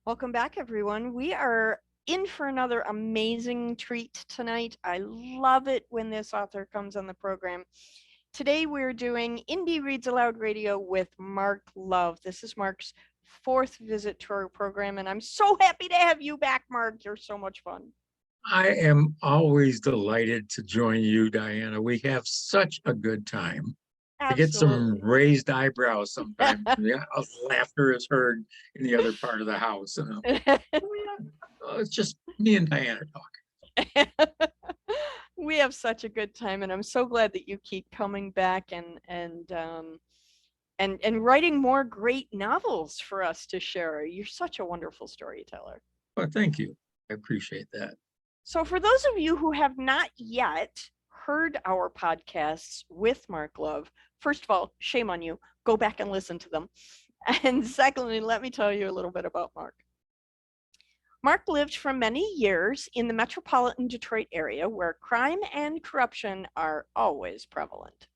Welcome back, everyone. We are in for another amazing treat tonight. I love it when this author comes on the program. Today, we're doing Indie Reads Aloud Radio with Mark Love. This is Mark's fourth visit to our program, and I'm so happy to have you back, Mark. You're so much fun. I am always delighted to join you, Diana. We have such a good time. I get some Absolutely. raised eyebrows sometimes. Yeah, laughter is heard in the other part of the house. And oh, yeah, it's just me and Diana talking. We have such a good time, and I'm so glad that you keep coming back and writing more great novels for us to share. You're such a wonderful storyteller. Well, thank you. I appreciate that. So, for those of you who have not yet heard our podcasts with Mark Love, first of all, shame on you. Go back and listen to them. And secondly, let me tell you a little bit about Mark. Mark lived for many years in the metropolitan Detroit area where crime and corruption are always prevalent.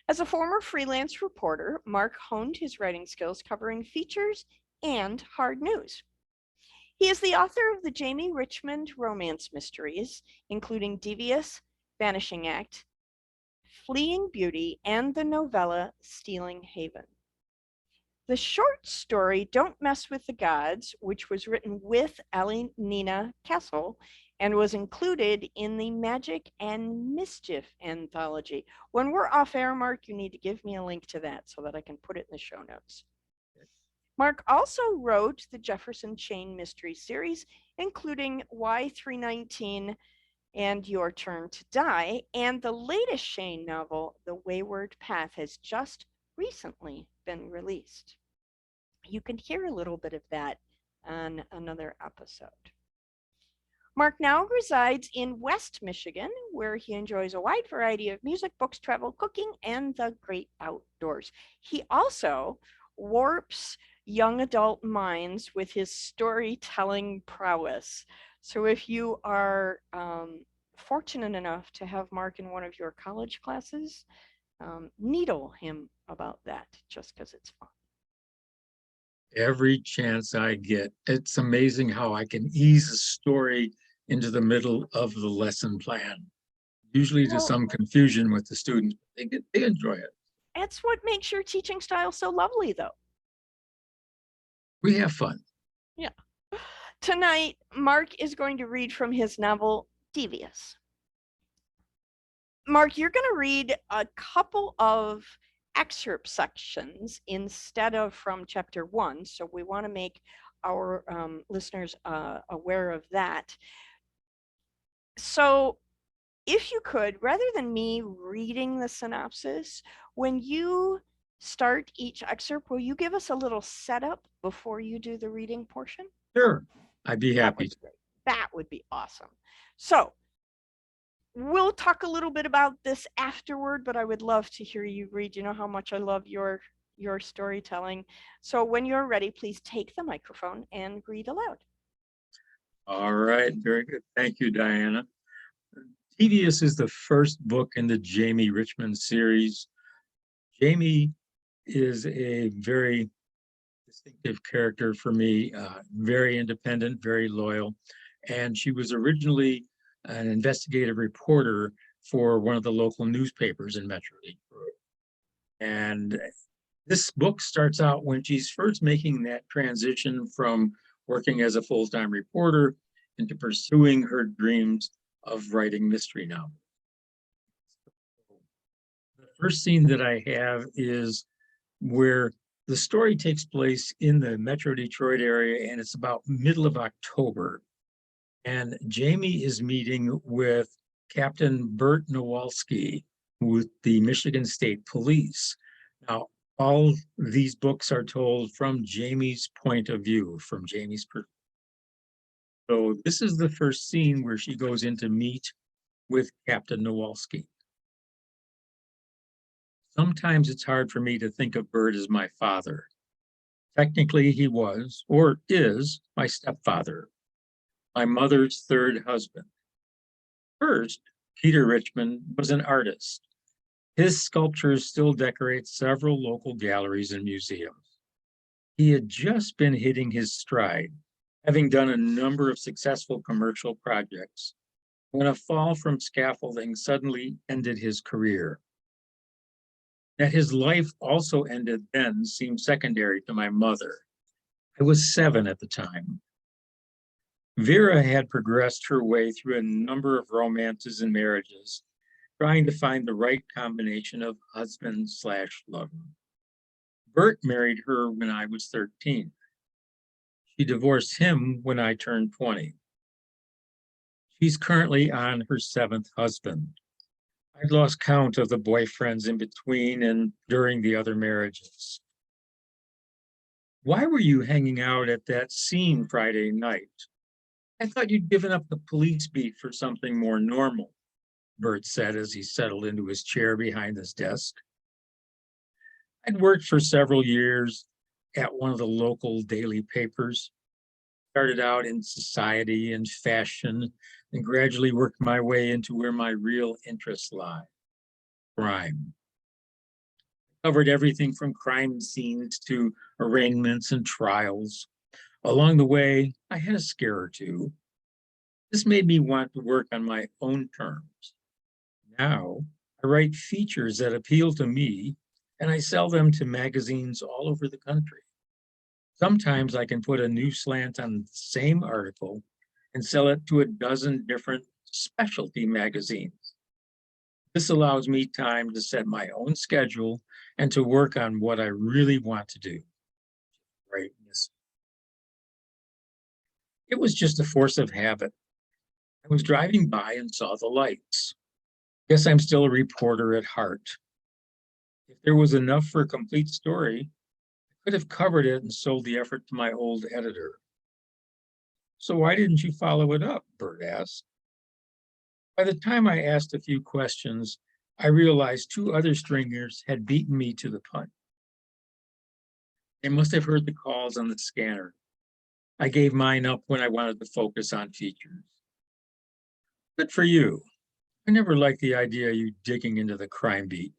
As a former freelance reporter, Mark honed his writing skills covering features and hard news. He is the author of the Jamie Richmond romance mysteries, including Devious, Vanishing Act, Fleeing Beauty, and the novella Stealing Haven. The short story Don't Mess with the Gods, which was written with Elle Nina Castle and was included in the Magic and Mischief anthology. When we're off air, Mark, you need to give me a link to that so that I can put it in the show notes. Mark also wrote the Jefferson Chene mystery series, including Y319 and Your Turn to Die, and the latest Chene novel, The Wayward Path, has just recently been released. You can hear a little bit of that on another episode. Mark now resides in West Michigan, where he enjoys a wide variety of music, books, travel, cooking, and the great outdoors. He also warps young adult minds with his storytelling prowess. So if you are fortunate enough to have Mark in one of your college classes, needle him about that just because it's fun. Every chance I get, it's amazing how I can ease a story into the middle of the lesson plan, usually to Well, some confusion with the students. They enjoy it. that's what makes your teaching style so lovely, though. We have fun. Yeah. Tonight, Mark is going to read from his novel, Devious. Mark, you're going to read a couple of excerpt sections instead of from chapter one. So we want to make our listeners aware of that. So if you could, rather than me reading the synopsis, when you start each excerpt, will you give us a little setup before you do the reading portion? Sure, I'd be That happy would to. be great. That would be awesome. So we'll talk a little bit about this afterward, but I would love to hear you read. You know how much I love your storytelling. So when you're ready, please take the microphone and read aloud. All right, very good. Thank you, Diana. Devious is the first book in the Jamie Richmond series. Jamie is a very distinctive character for me, very independent, very loyal. And she was originally an investigative reporter for one of the local newspapers in Metro Detroit. And this book starts out when she's first making that transition from working as a full-time reporter into pursuing her dreams of writing mystery novels. The first scene that I have is where the story takes place in the Metro Detroit area, and it's about middle of October. And Jamie is meeting with Captain Bert Nowalski with the Michigan State Police. Now, all these books are told from Jamie's point of view, from Jamie's perspective. So this is the first scene where she goes in to meet with Captain Nowalski. Sometimes it's hard for me to think of Bert as my father. Technically, he was, or is, my stepfather, my mother's third husband. First, Peter Richmond was an artist. His sculptures still decorate several local galleries and museums. He had just been hitting his stride having done a number of successful commercial projects, when a fall from scaffolding suddenly ended his career. That his life also ended then seemed secondary to my mother. I was 7 at the time. Vera had progressed her way through a number of romances and marriages, trying to find the right combination of husband/lover. Bert married her when I was 13. She divorced him when I turned 20. She's currently on her 7th husband. I'd lost count of the boyfriends in between and during the other marriages. Why were you hanging out at that scene Friday night? I thought you'd given up the police beat for something more normal, Bert said as he settled into his chair behind his desk. I'd worked for several years at one of the local daily papers, started out in society and fashion, and gradually worked my way into where my real interests lie, crime. I covered everything from crime scenes to arraignments and trials. Along the way, I had a scare or two. This made me want to work on my own terms. Now, I write features that appeal to me, and I sell them to magazines all over the country. Sometimes I can put a new slant on the same article and sell it to a dozen different specialty magazines. This allows me time to set my own schedule and to work on what I really want to do. Right. It was just a force of habit. I was driving by and saw the lights. Guess I'm still a reporter at heart. If there was enough for a complete story, I could have covered it and sold the effort to my old editor. So why didn't you follow it up? Bert asked. By the time I asked a few questions, I realized 2 other stringers had beaten me to the punch. They must have heard the calls on the scanner. I gave mine up when I wanted to focus on features. Good for you. I never liked the idea of you digging into the crime beat.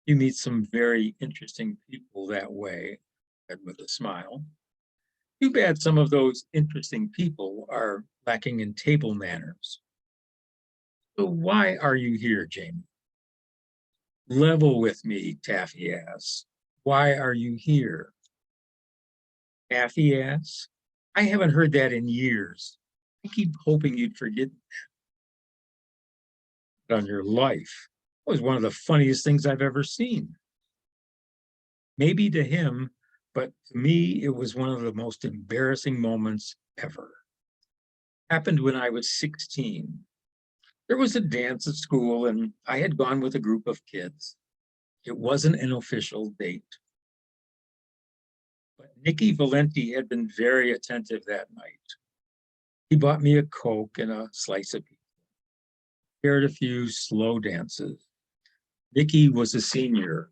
You meet some very interesting people that way, said with a smile. Too bad some of those interesting people are lacking in table manners. So why are you here, Jamie? Level with me, Taffy asks. Why are you here? Taffy asks. I haven't heard that in years. I keep hoping you'd forget that on your life. It was one of the funniest things I've ever seen. Maybe to him, but to me, it was one of the most embarrassing moments ever. Happened when I was 16. There was a dance at school, and I had gone with a group of kids. It wasn't an official date. But Nicky Valenti had been very attentive that night. He bought me a Coke and a slice of pizza. Shared a few slow dances. Nicky was a senior.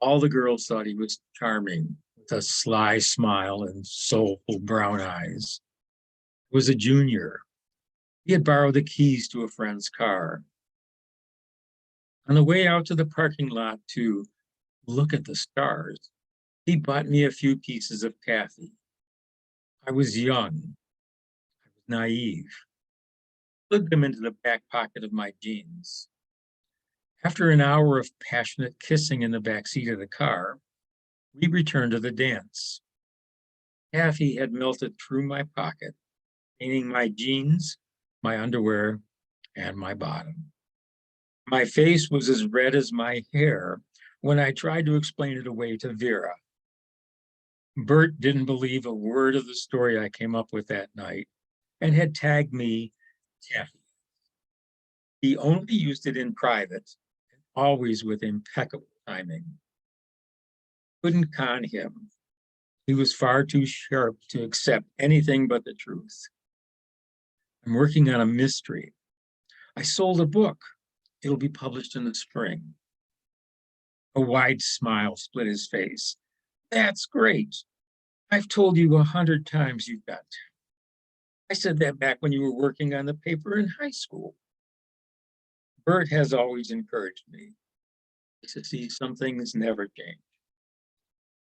All the girls thought he was charming, with a sly smile and soulful brown eyes. He was a junior. He had borrowed the keys to a friend's car. On the way out to the parking lot to look at the stars, he bought me a few pieces of taffy. I was young. I was naive. Slid them into the back pocket of my jeans. After an hour of passionate kissing in the back seat of the car, we returned to the dance. Taffy had melted through my pocket, staining my jeans, my underwear, and my bottom. My face was as red as my hair when I tried to explain it away to Vera. Bert didn't believe a word of the story I came up with that night and had tagged me Taffy. He only used it in private, and always with impeccable timing. Couldn't con him. He was far too sharp to accept anything but the truth. I'm working on a mystery. I sold a book. It'll be published in the spring. A wide smile split his face. That's great. I've told you 100 times you've got to. I said that back when you were working on the paper in high school. Bert has always encouraged me to see some things never change.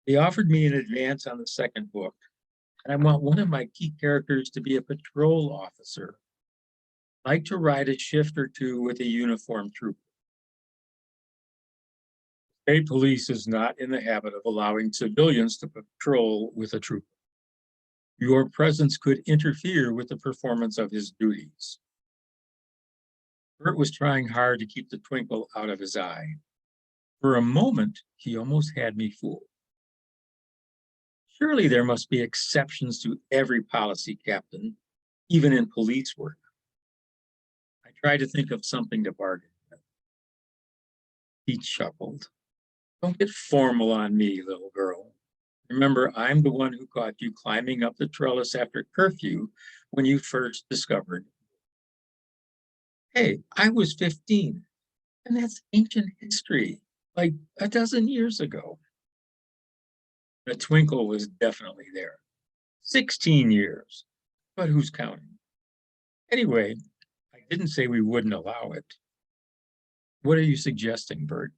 He offered me an advance on the second book. And I want one of my key characters to be a patrol officer, like to ride a shift or two with a uniformed trooper. State police is not in the habit of allowing civilians to patrol with a trooper. Your presence could interfere with the performance of his duties. Bert was trying hard to keep the twinkle out of his eye. For a moment, he almost had me fooled. Surely there must be exceptions to every policy, Captain, even in police work. I tried to think of something to bargain with. He chuckled. Don't get formal on me, little girl. Remember, I'm the one who caught you climbing up the trellis after curfew when you first discovered. Hey, I was 15, and that's ancient history, like a dozen years ago. The twinkle was definitely there. 16 years, but who's counting? Anyway, I didn't say we wouldn't allow it. What are you suggesting, Bert?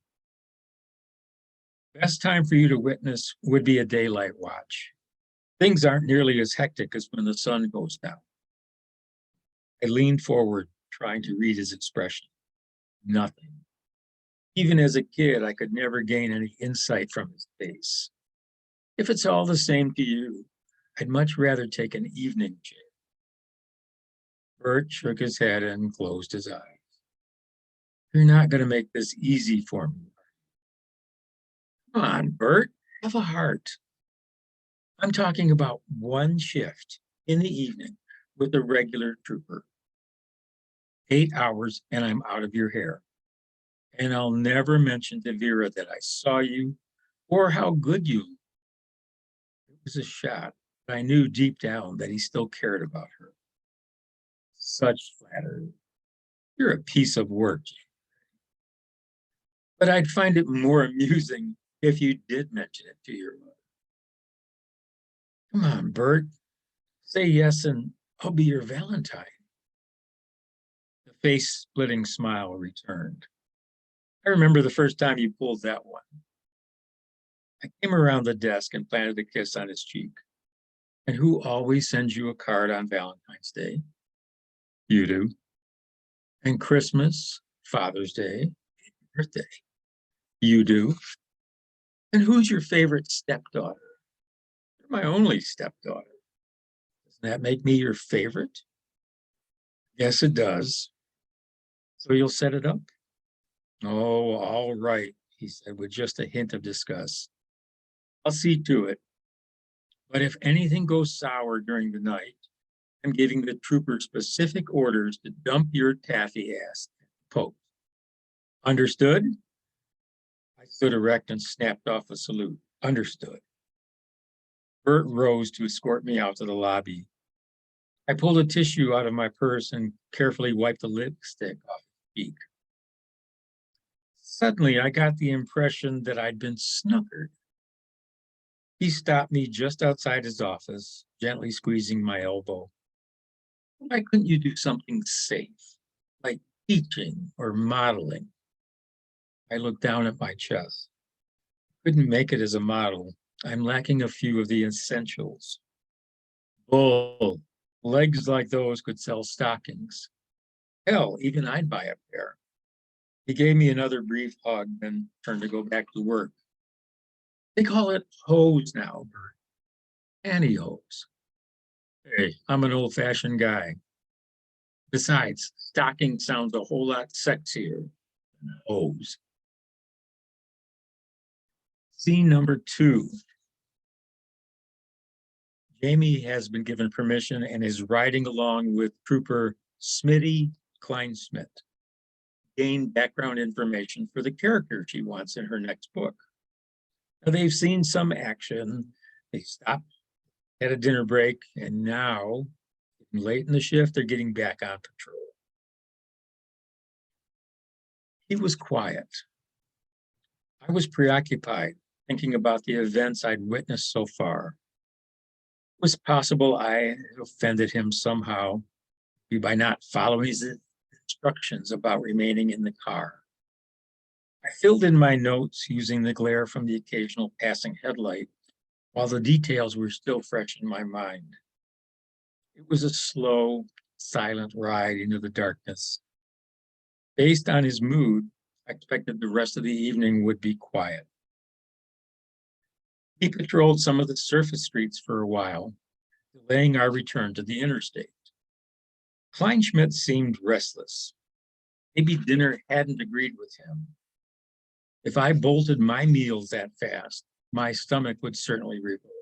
Best time for you to witness would be a daylight watch. Things aren't nearly as hectic as when the sun goes down. I leaned forward, trying to read his expression. Nothing. Even as a kid, I could never gain any insight from his face. If it's all the same to you, I'd much rather take an evening chair. Bert shook his head and closed his eyes. You're not going to make this easy for me. Come on, Bert, have a heart. I'm talking about one shift in the evening with a regular trooper. 8 hours and I'm out of your hair. And I'll never mention to Vera that I saw you or how good you looked. It was a shot, but I knew deep down that he still cared about her. Such flattery. You're a piece of work. But I'd find it more amusing if you did mention it to your mother. Come on, Bert. Say yes and I'll be your Valentine. The face-splitting smile returned. I remember the first time you pulled that one. I came around the desk and planted a kiss on his cheek. And who always sends you a card on Valentine's Day? You do. And Christmas, Father's Day, birthday. You do. And who's your favorite stepdaughter? You're my only stepdaughter. Doesn't that make me your favorite? Yes, it does. So you'll set it up? Oh, all right, he said with just a hint of disgust. I'll see to it. But if anything goes sour during the night, I'm giving the trooper specific orders to dump your taffy ass at the post. Understood? I stood erect and snapped off a salute. Understood. Bert rose to escort me out to the lobby. I pulled a tissue out of my purse and carefully wiped the lipstick off his cheek. Suddenly, I got the impression that I'd been snookered. He stopped me just outside his office, gently squeezing my elbow. Why couldn't you do something safe, like teaching or modeling? I looked down at my chest. Couldn't make it as a model. I'm lacking a few of the essentials. Bull, legs like those could sell stockings. Hell, even I'd buy a pair. He gave me another brief hug, then turned to go back to work. They call it hose now, Bert. Pantyhose. Hey, I'm an old-fashioned guy. Besides, stocking sounds a whole lot sexier than hose. Scene number 2. Jamie has been given permission and is riding along with Trooper Smitty Kleinsmith. Gain background information for the character she wants in her next book. Now, they've seen some action. They stopped, had a dinner break, and now, late in the shift, they're getting back on patrol. He was quiet. I was preoccupied, thinking about the events I'd witnessed so far. It was possible I had offended him somehow by not following his instructions about remaining in the car. I filled in my notes using the glare from the occasional passing headlight while the details were still fresh in my mind. It was a slow, silent ride into the darkness. Based on his mood, I expected the rest of the evening would be quiet. He patrolled some of the surface streets for a while, delaying our return to the interstate. Kleinschmidt seemed restless. Maybe dinner hadn't agreed with him. If I bolted my meals that fast, my stomach would certainly revolt.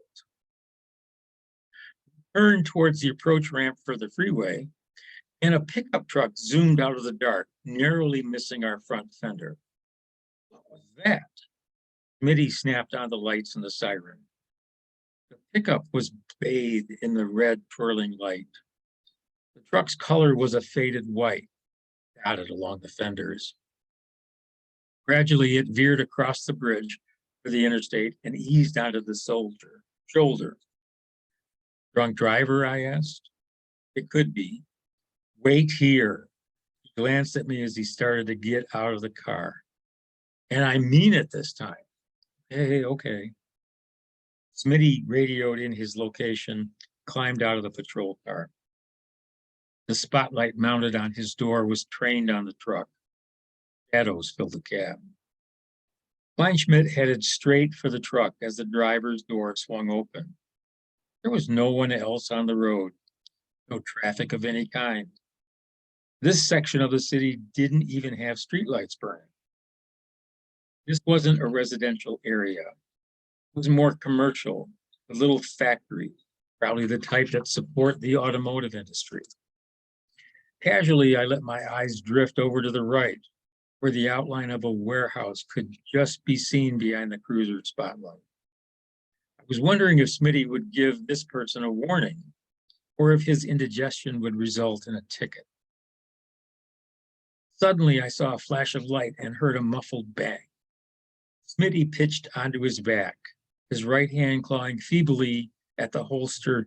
Turned towards the approach ramp for the freeway, and a pickup truck zoomed out of the dark, narrowly missing our front fender. What was that? Mitty snapped on the lights and the siren. The pickup was bathed in the red twirling light. The truck's color was a faded white, dotted along the fenders. Gradually, it veered across the bridge for the interstate and eased onto the shoulder. Drunk driver, I asked. It could be. Wait here. He glanced at me as he started to get out of the car. And I mean it this time. Hey, okay. Smitty radioed in his location, climbed out of the patrol car. The spotlight mounted on his door was trained on the truck. Shadows filled the cab. Kleinschmidt headed straight for the truck as the driver's door swung open. There was no one else on the road, no traffic of any kind. This section of the city didn't even have streetlights burning. This wasn't a residential area. It was more commercial, a little factory, probably the type that support the automotive industry. Casually, I let my eyes drift over to the right, where the outline of a warehouse could just be seen behind the cruiser's spotlight. I was wondering if Smitty would give this person a warning, or if his indigestion would result in a ticket. Suddenly, I saw a flash of light and heard a muffled bang. Smitty pitched onto his back, his right hand clawing feebly at the holster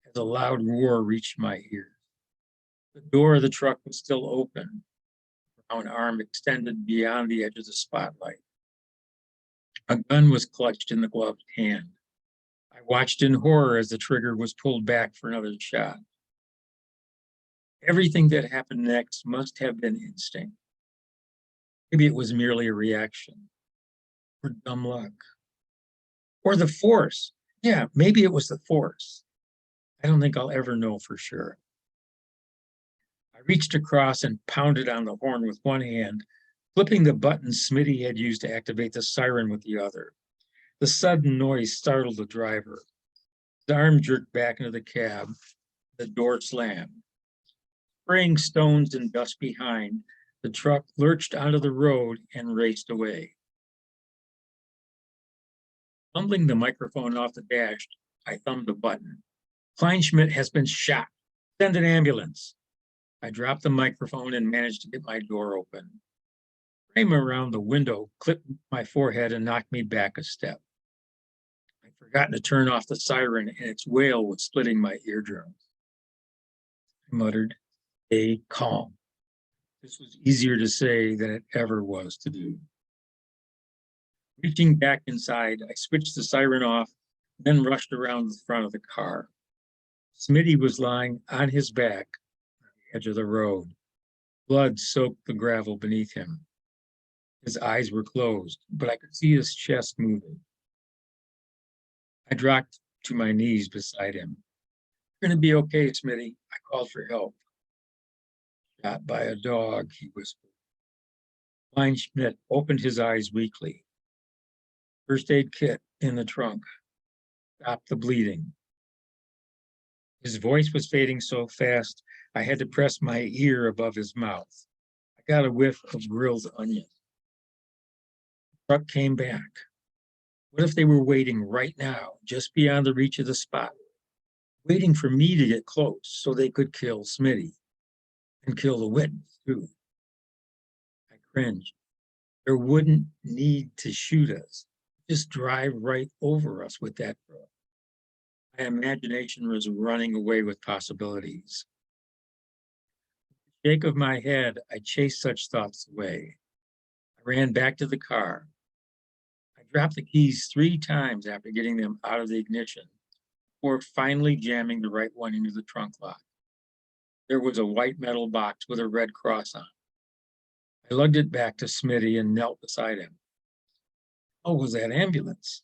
as a loud roar reached my ears. The door of the truck was still open, a brown arm extended beyond the edge of the spotlight. A gun was clutched in the gloved hand. I watched in horror as the trigger was pulled back for another shot. Everything that happened next must have been instinct. Maybe it was merely a reaction, or dumb luck, or the force. Yeah, maybe it was the force. I don't think I'll ever know for sure. I reached across and pounded on the horn with one hand, flipping the button Smitty had used to activate the siren with the other. The sudden noise startled the driver. His arm jerked back into the cab. The door slammed. Spraying stones and dust behind, the truck lurched onto the road and raced away. Fumbling the microphone off the dash, I thumbed the button. Kleinschmidt has been shot. Send an ambulance. I dropped the microphone and managed to get my door open. The frame around the window clipped my forehead and knocked me back a step. I'd forgotten to turn off the siren, and its wail was splitting my eardrums. I muttered, "Stay calm." This was easier to say than it ever was to do. Reaching back inside, I switched the siren off, then rushed around the front of the car. Smitty was lying on his back on the edge of the road. Blood soaked the gravel beneath him. His eyes were closed, but I could see his chest moving. I dropped to my knees beside him. "You're going to be okay, Smitty." I called for help. "Shot by a dog," he whispered. Kleinschmidt opened his eyes weakly. "First aid kit in the trunk. Stop the bleeding." His voice was fading so fast, I had to press my ear above his mouth. I got a whiff of grilled onion. The truck came back. What if they were waiting right now, just beyond the reach of the spot, waiting for me to get close so they could kill Smitty and kill the witness, too? I cringed. There wouldn't need to shoot us. Just drive right over us with that truck. My imagination was running away with possibilities. With a shake of my head, I chased such thoughts away. I ran back to the car. I dropped the keys 3 times after getting them out of the ignition, before finally jamming the right one into the trunk lock. There was a white metal box with a red cross on it. I lugged it back to Smitty and knelt beside him. Oh, was that ambulance?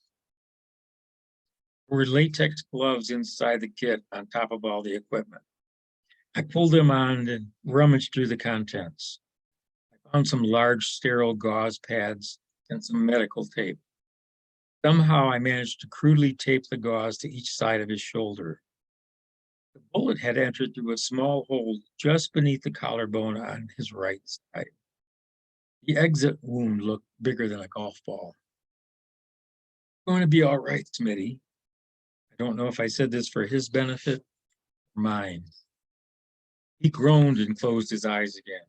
There were latex gloves inside the kit on top of all the equipment. I pulled them on and rummaged through the contents. I found some large sterile gauze pads and some medical tape. Somehow I managed to crudely tape the gauze to each side of his shoulder. The bullet had entered through a small hole just beneath the collarbone on his right side. The exit wound looked bigger than a golf ball. Going to be all right, Smitty. I don't know if I said this for his benefit or mine. He groaned and closed his eyes again.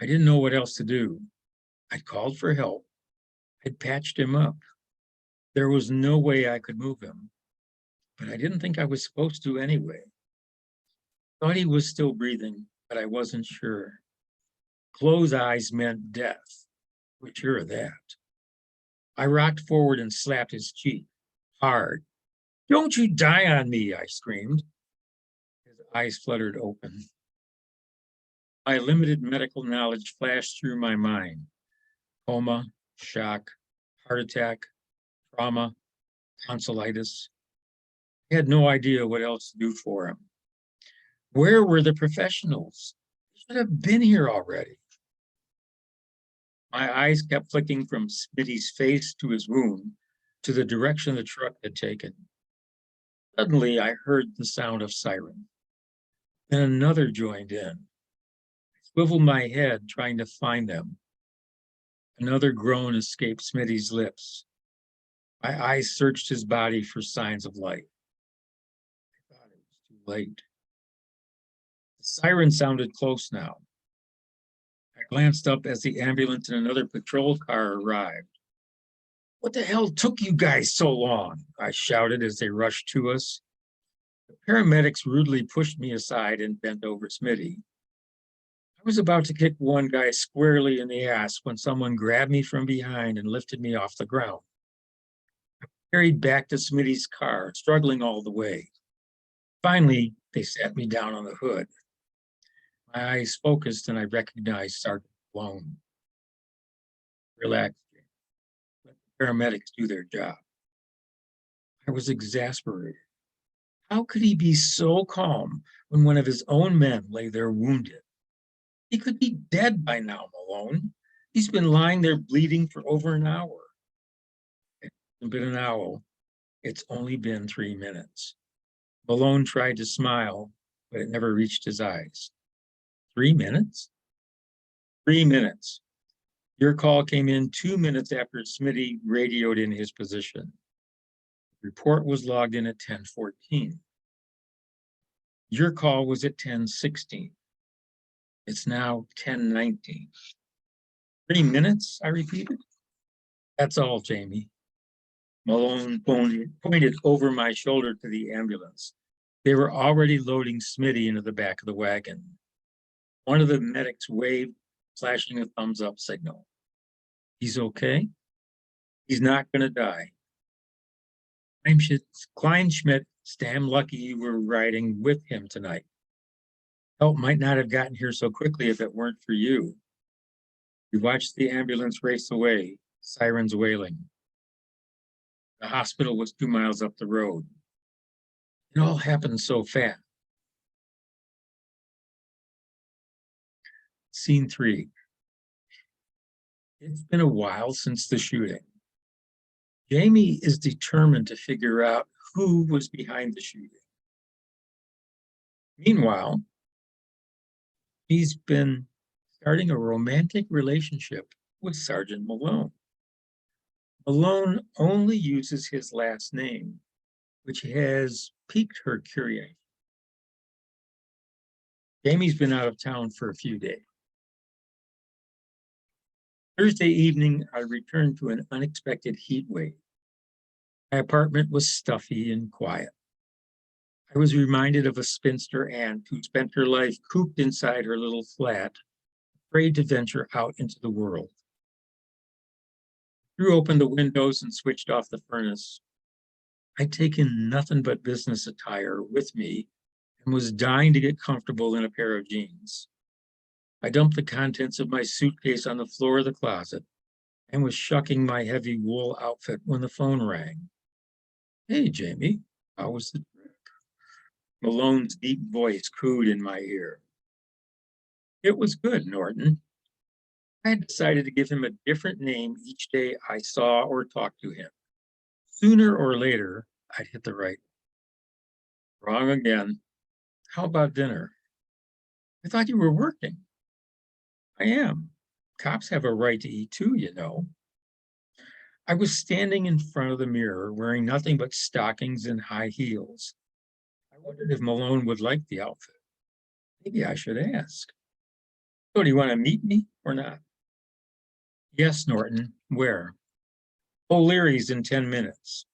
I didn't know what else to do. I'd called for help. I'd patched him up. There was no way I could move him, but I didn't think I was supposed to anyway. Thought he was still breathing, but I wasn't sure. Closed eyes meant death. We're sure of that. I rocked forward and slapped his cheek, hard. Don't you die on me, I screamed. His eyes fluttered open. My limited medical knowledge flashed through my mind. Coma, shock, heart attack, trauma, tonsillitis. I had no idea what else to do for him. Where were the professionals? They should have been here already. My eyes kept flicking from Smitty's face to his wound to the direction the truck had taken. Suddenly, I heard the sound of siren. Then another joined in. I swiveled my head, trying to find them. Another groan escaped Smitty's lips. My eyes searched his body for signs of life. I thought it was too late. The siren sounded close now. I glanced up as the ambulance and another patrol car arrived. What the hell took you guys so long? I shouted as they rushed to us. The paramedics rudely pushed me aside and bent over Smitty. I was about to kick one guy squarely in the ass when someone grabbed me from behind and lifted me off the ground. I was carried back to Smitty's car, struggling all the way. Finally, they sat me down on the hood. My eyes focused and I recognized Sergeant Malone. Relax, James. Let the paramedics do their job. I was exasperated. How could he be so calm when one of his own men lay there wounded? He could be dead by now, Malone. He's been lying there bleeding for over an hour. It hasn't been an hour. It's only been 3 minutes. Malone tried to smile, but it never reached his eyes. 3 minutes? 3 minutes. Your call came in 2 minutes after Smitty radioed in his position. The report was logged in at 10:14. Your call was at 10:16. It's now 10:19. 3 minutes, I repeated. That's all, Jamie. Malone pointed over my shoulder to the ambulance. They were already loading Smitty into the back of the wagon. One of the medics waved, flashing a thumbs up signal. He's okay? He's not going to die. Kleinschmidt, damn lucky you were riding with him tonight. Help might not have gotten here so quickly if it weren't for you. We watched the ambulance race away, sirens wailing. The hospital was 2 miles up the road. It all happened so fast. Scene 3. It's been a while since the shooting. Jamie is determined to figure out who was behind the shooting. Meanwhile, he's been starting a romantic relationship with Sergeant Malone. Malone only uses his last name, which has piqued her curiosity. Jamie's been out of town for a few days. Thursday evening, I returned to an unexpected heat wave. My apartment was stuffy and quiet. I was reminded of a spinster aunt who spent her life cooped inside her little flat, afraid to venture out into the world. threw open the windows and switched off the furnace. I'd taken nothing but business attire with me and was dying to get comfortable in a pair of jeans. I dumped the contents of my suitcase on the floor of the closet and was shucking my heavy wool outfit when the phone rang. Hey, Jamie, how was the trip? Malone's deep voice cooed in my ear. It was good, Norton. I had decided to give him a different name each day I saw or talked to him. Sooner or later, I'd hit the right. Wrong again. How about dinner? I thought you were working. I am. Cops have a right to eat too, you know. I was standing in front of the mirror wearing nothing but stockings and high heels. I wondered if Malone would like the outfit. Maybe I should ask. So do you want to meet me or not? Yes, Norton. Where? O'Leary's in 10 minutes.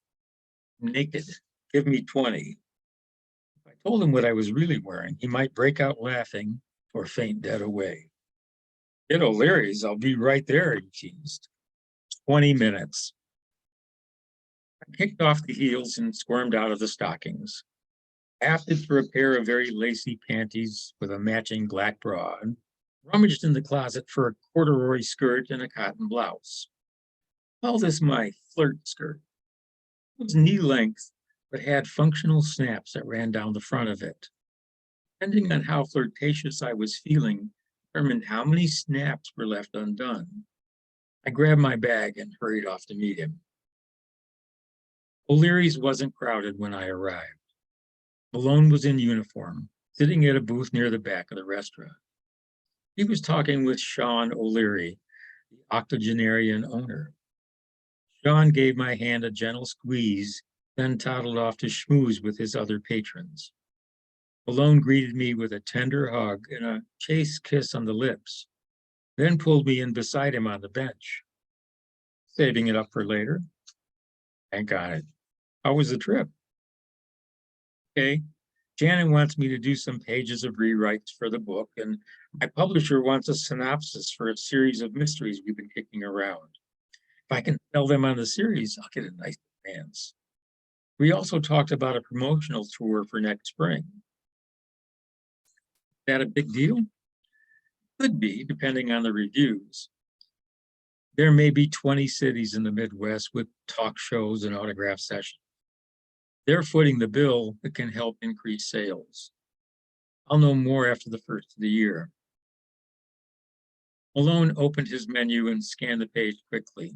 Naked. Give me 20. If I told him what I was really wearing, he might break out laughing or faint dead away. At O'Leary's, I'll be right there, he teased. 20 minutes. I kicked off the heels and squirmed out of the stockings. I opted for a pair of very lacy panties with a matching black bra and rummaged in the closet for a corduroy skirt and a cotton blouse. Call this my flirt skirt. It was knee length, but had functional snaps that ran down the front of it. Depending on how flirtatious I was feeling, determined how many snaps were left undone. I grabbed my bag and hurried off to meet him. O'Leary's wasn't crowded when I arrived. Malone was in uniform, sitting at a booth near the back of the restaurant. He was talking with Sean O'Leary, the octogenarian owner. Sean gave my hand a gentle squeeze, then toddled off to schmooze with his other patrons. Malone greeted me with a tender hug and a chaste kiss on the lips, then pulled me in beside him on the bench. Saving it up for later? Thank God. How was the trip? Okay. Shannon wants me to do some pages of rewrites for the book, and my publisher wants a synopsis for a series of mysteries we've been kicking around. If I can sell them on the series, I'll get a nice advance. We also talked about a promotional tour for next spring. Is that a big deal? Could be, depending on the reviews. There may be 20 cities in the Midwest with talk shows and autograph sessions. They're footing the bill that can help increase sales. I'll know more after the first of the year. Malone opened his menu and scanned the page quickly.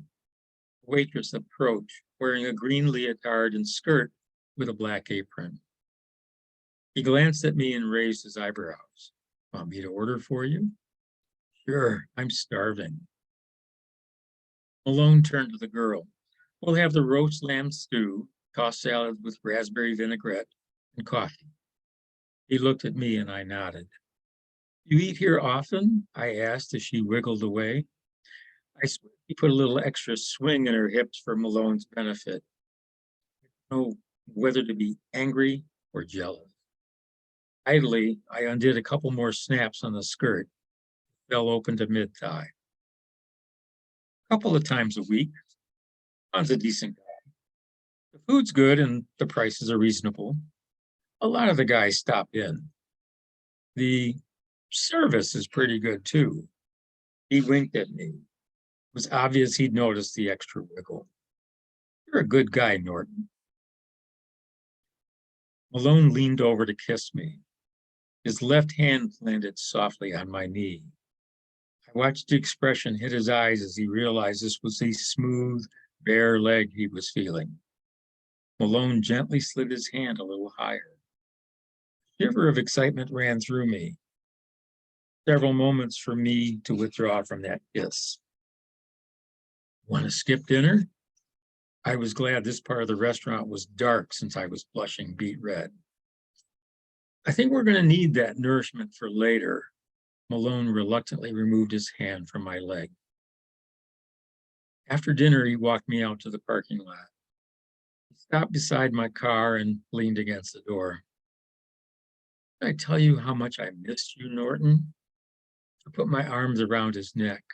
The waitress approached, wearing a green leotard and skirt with a black apron. He glanced at me and raised his eyebrows. Want me to order for you? Sure, I'm starving. Malone turned to the girl. We'll have the roast lamb stew, tossed salad with raspberry vinaigrette, and coffee. He looked at me and I nodded. You eat here often? I asked as she wiggled away. I swiftly put a little extra swing in her hips for Malone's benefit. I didn't know whether to be angry or jealous. Idly, I undid a couple more snaps on the skirt, fell open to mid-thigh. A couple of times a week. John's a decent guy. The food's good and the prices are reasonable. A lot of the guys stop in. The service is pretty good too. He winked at me. It was obvious he'd noticed the extra wiggle. You're a good guy, Norton. Malone leaned over to kiss me. His left hand landed softly on my knee. I watched the expression hit his eyes as he realized this was the smooth, bare leg he was feeling. Malone gently slid his hand a little higher. A shiver of excitement ran through me. Several moments for me to withdraw from that kiss. Want to skip dinner? I was glad this part of the restaurant was dark since I was blushing beet red. I think we're going to need that nourishment for later. Malone reluctantly removed his hand from my leg. After dinner, he walked me out to the parking lot. He stopped beside my car and leaned against the door. Did I tell you how much I missed you, Norton? I put my arms around his neck.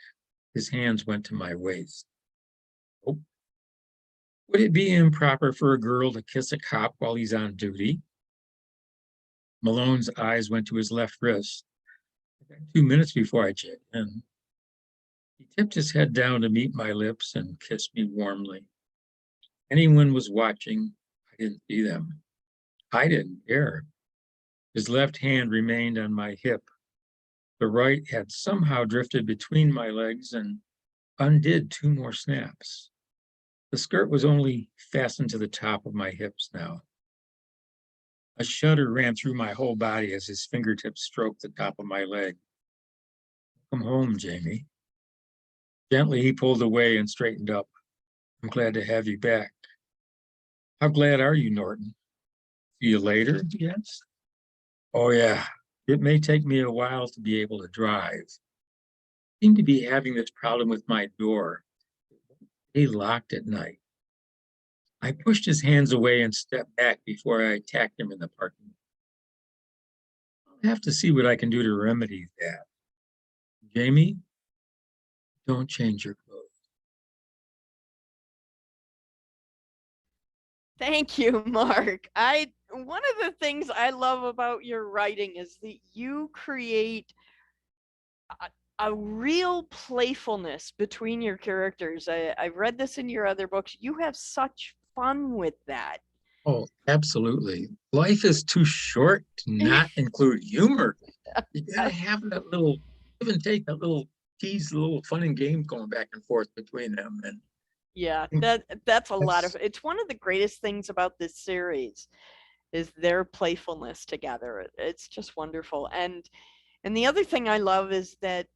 His hands went to my waist. Oh, Would it be improper for a girl to kiss a cop while he's on duty? Malone's eyes went to his left wrist. 2 minutes before I checked in. He tipped his head down to meet my lips and kissed me warmly. Anyone was watching, I didn't see them. I didn't care. His left hand remained on my hip. The right had somehow drifted between my legs and undid 2 more snaps. The skirt was only fastened to the top of my hips now. A shudder ran through my whole body as his fingertips stroked the top of my leg. Come home, Jamie. Gently, he pulled away and straightened up. I'm glad to have you back. How glad are you, Norton? See you later, he asked. Oh, yeah. It may take me a while to be able to drive. I seem to be having this problem with my door. They locked at night. I pushed his hands away and stepped back before I attacked him in the parking lot. I'll have to see what I can do to remedy that. Jamie, don't change your clothes. Thank you, Mark. One of the things I love about your writing is that you create a real playfulness between your characters. I've read this in your other books. You have such fun with that. Oh, absolutely. Life is too short to not include humor. You gotta have that little give and take, that little tease, a little fun and game going back and forth between them. And yeah, that's a lot of, it's one of the greatest things about this series is their playfulness together. It's just wonderful. And the other thing I love is that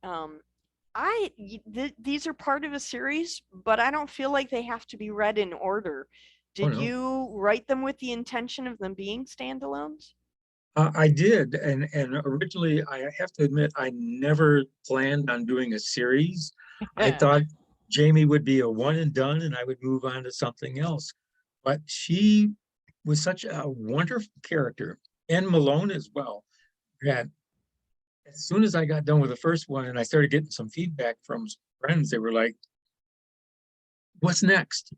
these are part of a series, but I don't feel like they have to be read in order. Did you write them with the intention of them being standalones? I did, and originally I have to admit I never planned on doing a series. I thought Jamie would be a one and done, and I would move on to something else. But she was such a wonderful character, and Malone as well. That as soon as I got done with the first one, and I started getting some feedback from friends, they were like, "What's next?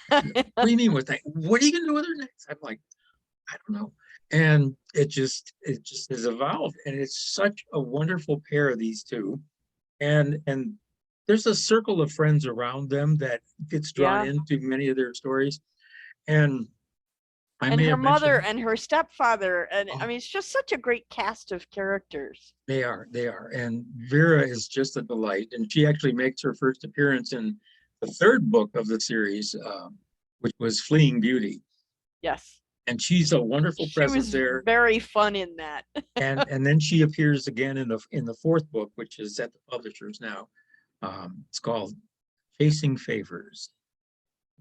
What do you mean? What are you gonna do with her next?" I'm like, I don't know. And it just has evolved. And it's such a wonderful pair of these two. And there's a circle of friends around them that gets drawn into many of their stories. And and her mother and her stepfather. And I mean, it's just such a great cast of characters. They are. And Vera is just a delight. And she actually makes her first appearance in the third book of the series, which was Fleeing Beauty. Yes. And she's a wonderful presence there. Very fun in that. and then she appears again in the fourth book, which is at the publishers now. It's called Chasing Favors.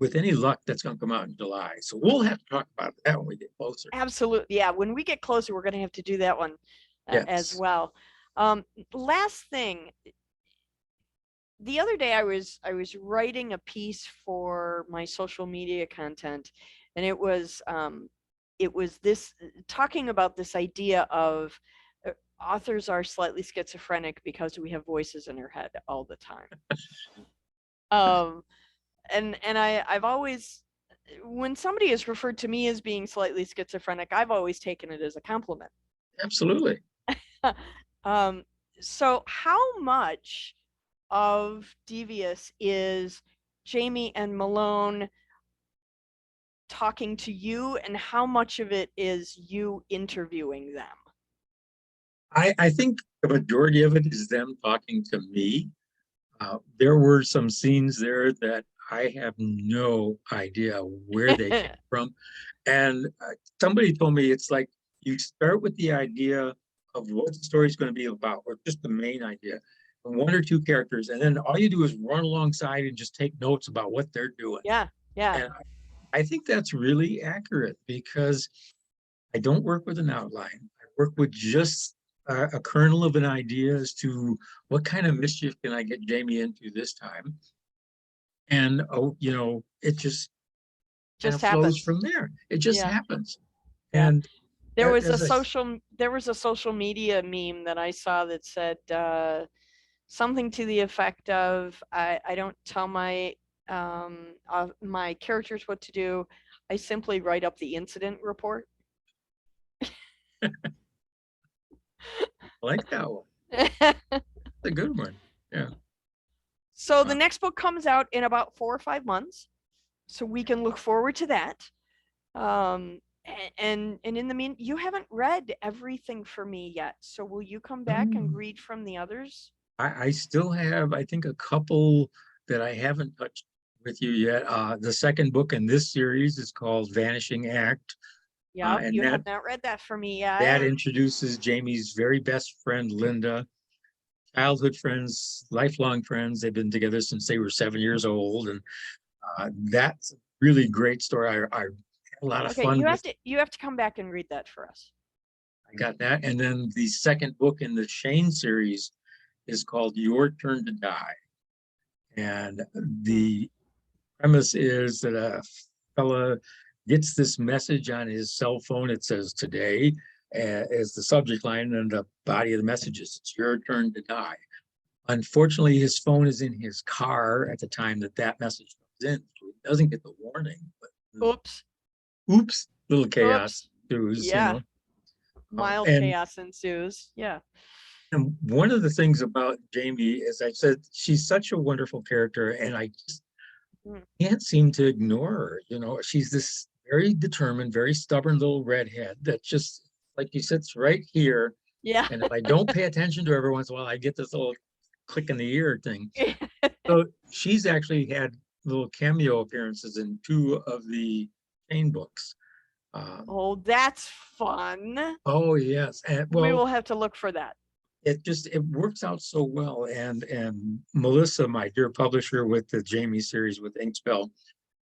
With any luck, that's going to come out in July. So we'll have to talk about that when we get closer. Absolutely. Yeah. When we get closer, we're going to have to do that one as well. Last thing. The other day I was writing a piece for my social media content, and it was this talking about this idea of authors are slightly schizophrenic because we have voices in our head all the time. And I've always, when somebody is referred to me as being slightly schizophrenic, I've always taken it as a compliment. Absolutely. So how much of Devious is Jamie and Malone talking to you, and how much of it is you interviewing them? I think the majority of it is them talking to me. There were some scenes there that I have no idea where they came from. And somebody told me it's like you start with the idea of what the story is going to be about, or just the main idea, and one or two characters, and then all you do is run alongside and just take notes about what they're doing. Yeah. And I think that's really accurate, because I don't work with an outline. I work with just a kernel of an idea as to what kind of mischief can I get Jamie into this time. And, it just kind of flows from there. It just happens. Yeah. And there was a social media meme that I saw that said something to the effect of, I don't tell my my characters what to do. I simply write up the incident report. I like that one. That's a good one. Yeah. So the next book comes out in about 4 or 5 months, so we can look forward to that. And in the mean, you haven't read everything for me yet, so will you come back and read from the others? I still have, I think, a couple that I haven't touched with you yet. The second book in this series is called Vanishing Act. Yeah, And you that have not read that for me yet. that introduces Jamie's very best friend, Linda. Childhood friends, lifelong friends. They've been together since they were 7 years old, and that's a really great story. I had a lot of Okay, fun. you have to come back and read that for us. I got that, and then the second book in the Chene series is called Your Turn to Die, and the premise is that a fella gets this message on his cell phone. It says today as the subject line, and the body of the message is it's your turn to die. Unfortunately, his phone is in his car at the time that message comes in, so he doesn't get the warning. But oops, little chaos ensues, Yeah. Mild and chaos ensues. Yeah. And one of the things about Jamie, as I said, she's such a wonderful character, and I just can't seem to ignore her. She's this very determined, very stubborn little redhead that just, like you said, it's right here. Yeah. And if I don't pay attention to her every once in a while, I get this little click in the ear thing. So she's actually had little cameo appearances in 2 of the Chene books. Oh, that's fun. Oh yes, and we will have to look for that. It works out so well. And Melissa, my dear publisher with the Jamie series with Inkspell,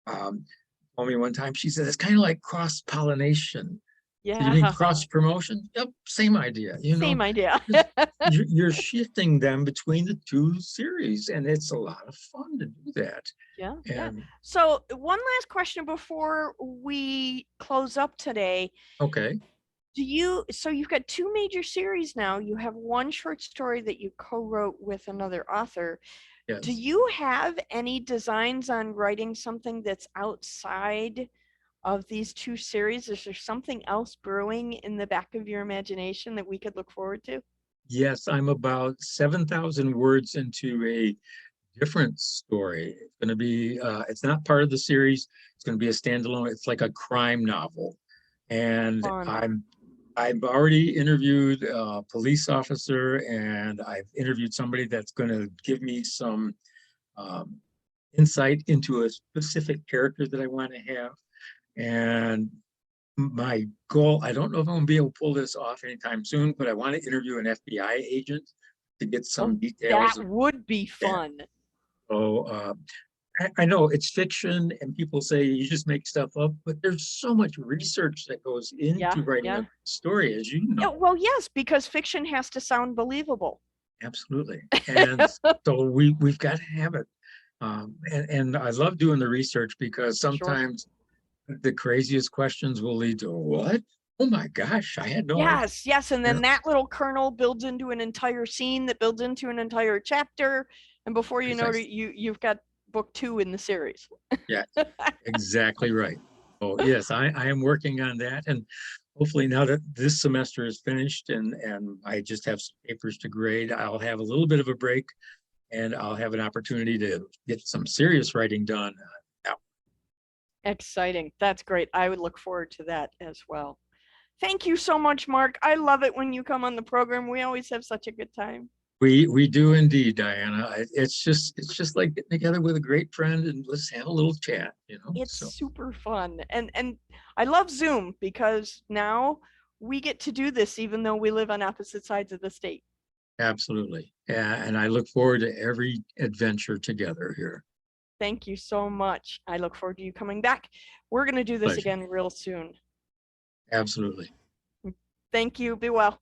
told me one time, she said, it's kind of like cross-pollination. Yeah. You mean cross-promotion? Yep, same idea. Same idea. You're shifting them between the 2 series, and it's a lot of fun to do that. Yeah. So one last question before we close up today. Okay. So you've got 2 major series now. You have 1 short story that you co-wrote with another author. Yes. Do you have any designs on writing something that's outside of these 2 series? Is there something else brewing in the back of your imagination that we could look forward to? Yes, I'm about 7,000 words into a different story. It's going to be, it's not part of the series. It's going to be a standalone. It's like a crime novel. And I've already interviewed a police officer, and I've interviewed somebody that's going to give me some insight into a specific character that I want to have. And my goal, I don't know if I'm going to be able to pull this off anytime soon, but I want to interview an FBI agent to get some details. That would be fun. So I know it's fiction, and people say you just make stuff up, but there's so much research that goes into writing a story, as you know. Well, yes, because fiction has to sound believable. Absolutely. And so we've got to have it. And I love doing the research, because sometimes the craziest questions will lead to what? Oh my gosh, I had no idea. Yes. And then that little kernel builds into an entire scene that builds into an entire chapter. And before you know it, you've got book 2 in the series. Yeah, exactly right. Oh yes, I am working on that, and hopefully now that this semester is finished and I just have some papers to grade, I'll have a little bit of a break, and I'll have an opportunity to get some serious writing done. Exciting. That's great. I would look forward to that as well. Thank you so much, Mark. I love it when you come on the program. We always have such a good time. We do indeed, Diana. It's just like getting together with a great friend and let's have a little chat, It's super fun. And I love Zoom, because now we get to do this even though we live on opposite sides of the state. Absolutely. Yeah, and I look forward to every adventure together here. Thank you so much. I look forward to you coming back. We're going to do this again real soon. Absolutely. Thank you. Be well.